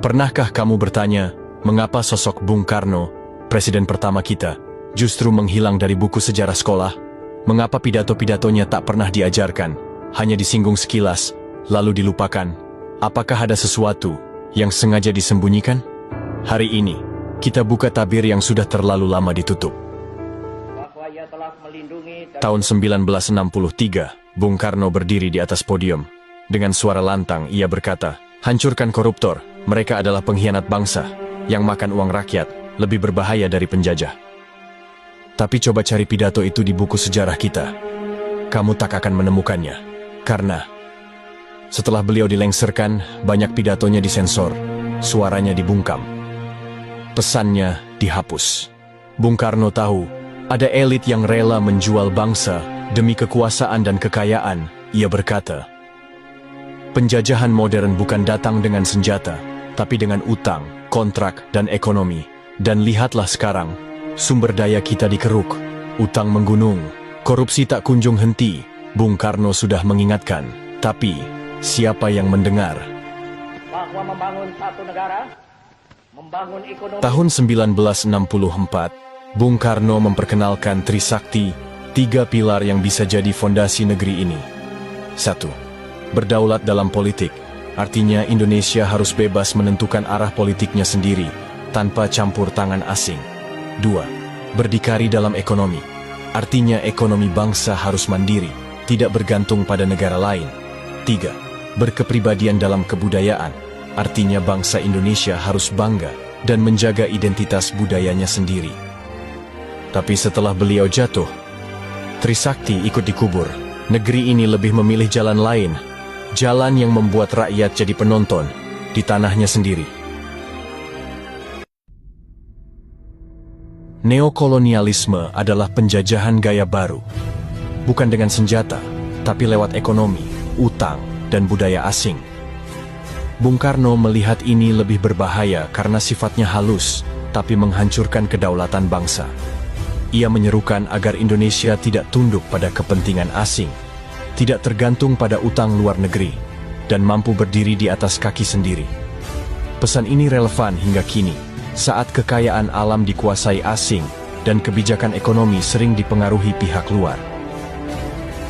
Pernahkah kamu bertanya, mengapa sosok Bung Karno, presiden pertama kita, justru menghilang dari buku sejarah sekolah? Mengapa pidato-pidatonya tak pernah diajarkan, hanya disinggung sekilas, lalu dilupakan? Apakah ada sesuatu yang sengaja disembunyikan? Hari ini, kita buka tabir yang sudah terlalu lama ditutup. Tahun 1963, Bung Karno berdiri di atas podium. Dengan suara lantang, ia berkata, "Hancurkan koruptor, mereka adalah pengkhianat bangsa, yang makan uang rakyat, lebih berbahaya dari penjajah." Tapi coba cari pidato itu di buku sejarah kita. Kamu tak akan menemukannya. Karena setelah beliau dilengsarkan, banyak pidatonya disensor, suaranya dibungkam, pesannya dihapus. Bung Karno tahu, ada elit yang rela menjual bangsa demi kekuasaan dan kekayaan. Ia berkata, "Penjajahan modern bukan datang dengan senjata, tapi dengan utang, kontrak, dan ekonomi. Dan lihatlah sekarang, sumber daya kita dikeruk, utang menggunung, korupsi tak kunjung henti." Bung Karno sudah mengingatkan, tapi siapa yang mendengar? Bahwa membangun satu negara, membangun ekonomi. Tahun 1964, Bung Karno memperkenalkan Trisakti, 3 pilar yang bisa jadi fondasi negeri ini. 1. Berdaulat dalam politik, artinya Indonesia harus bebas menentukan arah politiknya sendiri, tanpa campur tangan asing. 2. Berdikari dalam ekonomi, artinya ekonomi bangsa harus mandiri, tidak bergantung pada negara lain. 3. Berkepribadian dalam kebudayaan, artinya bangsa Indonesia harus bangga dan menjaga identitas budayanya sendiri. Tapi setelah beliau jatuh, Trisakti ikut dikubur. Negeri ini lebih memilih jalan lain, jalan yang membuat rakyat jadi penonton di tanahnya sendiri. Neokolonialisme adalah penjajahan gaya baru. Bukan dengan senjata, tapi lewat ekonomi, utang, dan budaya asing. Bung Karno melihat ini lebih berbahaya karena sifatnya halus, tapi menghancurkan kedaulatan bangsa. Ia menyerukan agar Indonesia tidak tunduk pada kepentingan asing, tidak tergantung pada utang luar negeri, dan mampu berdiri di atas kaki sendiri. Pesan ini relevan hingga kini, saat kekayaan alam dikuasai asing, dan kebijakan ekonomi sering dipengaruhi pihak luar.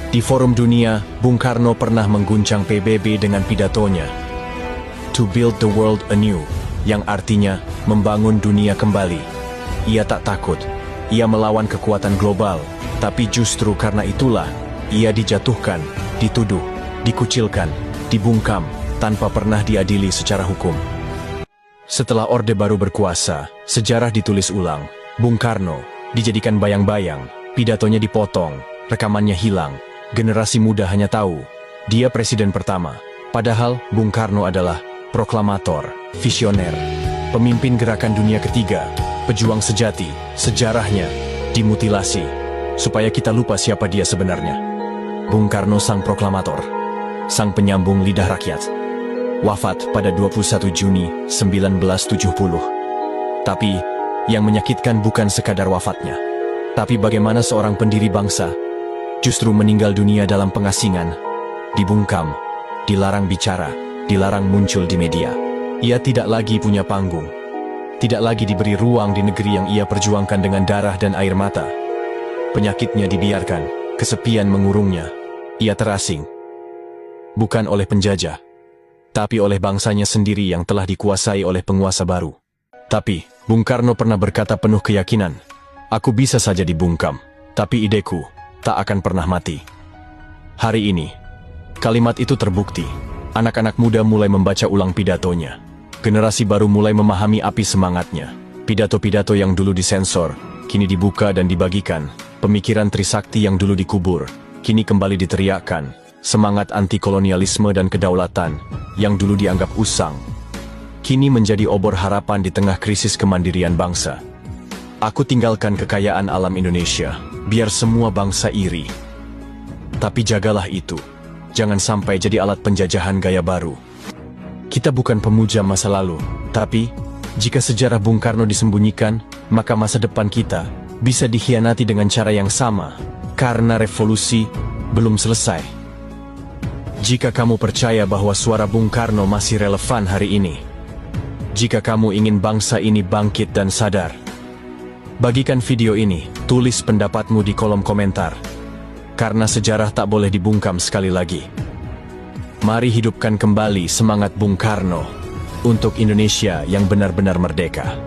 Di forum dunia, Bung Karno pernah mengguncang PBB dengan pidatonya, "To build the world anew", yang artinya membangun dunia kembali. Ia tak takut, ia melawan kekuatan global, tapi justru karena itulah, ia dijatuhkan, dituduh, dikucilkan, dibungkam, tanpa pernah diadili secara hukum. Setelah Orde Baru berkuasa, sejarah ditulis ulang. Bung Karno dijadikan bayang-bayang, pidatonya dipotong, rekamannya hilang. Generasi muda hanya tahu, dia presiden pertama. Padahal, Bung Karno adalah proklamator, visioner, pemimpin gerakan dunia ketiga, pejuang sejati. Sejarahnya dimutilasi, supaya kita lupa siapa dia sebenarnya. Bung Karno sang proklamator, sang penyambung lidah rakyat. Wafat pada 21 Juni 1970. Tapi, yang menyakitkan bukan sekadar wafatnya, tapi bagaimana seorang pendiri bangsa justru meninggal dunia dalam pengasingan, dibungkam, dilarang bicara, dilarang muncul di media. Ia tidak lagi punya panggung, tidak lagi diberi ruang di negeri yang ia perjuangkan dengan darah dan air mata. Penyakitnya dibiarkan, kesepian mengurungnya. Ia terasing, bukan oleh penjajah, tapi oleh bangsanya sendiri yang telah dikuasai oleh penguasa baru. Tapi, Bung Karno pernah berkata penuh keyakinan, "Aku bisa saja dibungkam, tapi ideku tak akan pernah mati." Hari ini, kalimat itu terbukti. Anak-anak muda mulai membaca ulang pidatonya. Generasi baru mulai memahami api semangatnya. Pidato-pidato yang dulu disensor, kini dibuka dan dibagikan. Pemikiran Trisakti yang dulu dikubur, kini kembali diteriakkan. Semangat anti-kolonialisme dan kedaulatan, yang dulu dianggap usang, kini menjadi obor harapan di tengah krisis kemandirian bangsa. "Aku tinggalkan kekayaan alam Indonesia, biar semua bangsa iri. Tapi jagalah itu, jangan sampai jadi alat penjajahan gaya baru." Kita bukan pemuja masa lalu, tapi jika sejarah Bung Karno disembunyikan, maka masa depan kita bisa dikhianati dengan cara yang sama, karena revolusi belum selesai. Jika kamu percaya bahwa suara Bung Karno masih relevan hari ini, Jika kamu ingin bangsa ini bangkit dan sadar, bagikan video ini, tulis pendapatmu di kolom komentar. Karena sejarah tak boleh dibungkam sekali lagi. Mari hidupkan kembali semangat Bung Karno untuk Indonesia yang benar-benar merdeka.